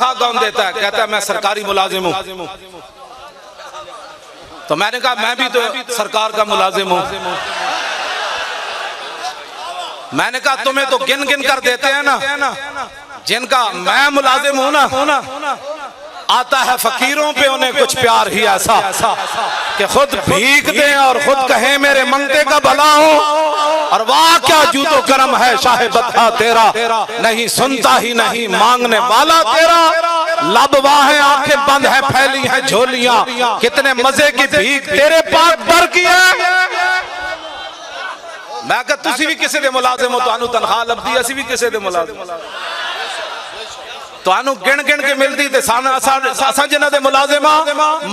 تنخواہ کون دیتا ہے؟ کہتا ہے میں سرکاری ملازم ہوں۔ تو میں نے کہا میں بھی تو سرکار کا ملازم ہوں۔ میں نے کہا تمہیں تو گن گن کر دیتے ہیں نا، جن کا میں ملازم ہوں نا، آتا ہے فقیروں پہ انہیں کچھ پیار ہی ایسا کہ خود بھیک دیں اور خود کہیں میرے منگتے کا بھلا ہو، اور واہ کیا جود و کرم ہے شاہ بطحہ تیرا، نہیں سنتا ہی نہیں مانگنے والا تیرا، لب واہ ہیں آنکھیں بند ہیں پھیلی ہیں جھولیاں، کتنے مزے کی بھیک تیرے پاک در کی ہے۔ میں کہا تسی بھی کسی دے ملازم ہو تو انو تنخواہ لب دی، اسی بھی کسی دے ملازم تو انو گن گن کے مل دی تھے سانا جنہ دے ملازمہ۔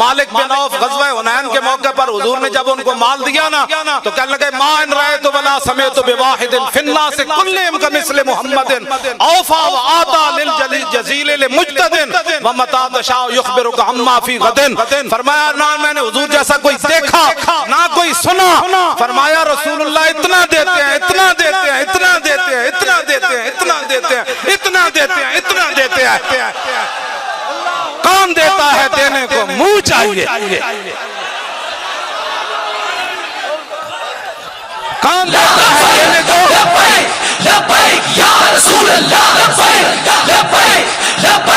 مالک بن عوف غزوہ حنین کے موقع پر حضور نے جب ان کو مال دیا نا تو کہنے لگے ما ان رأیت ولا سمیت بواحد فی الناس کلہم کمثل محمد اوفا وآتا للجزیل لمجتد ومتا تشاء یخبرک عما فی غد۔ فرمایا نہ میں نے حضور جیسا کوئی دیکھا نہ کوئی سنا۔ فرمایا رسول اللہ اتنا دیتے ہیں اتنا دیتے ہیں اتنا دیتے ہیں اتنا دیتے ہیں اتنا دیتے ہیں اتنا دیتے ہیں اتنا دیتے ہیں، کون دیتا ہے دینے کو منہ چاہیے، کون دیتا ہے دینے کو؟ لبیک لبیک یا رسول اللہ، لبیک لبیک لبیک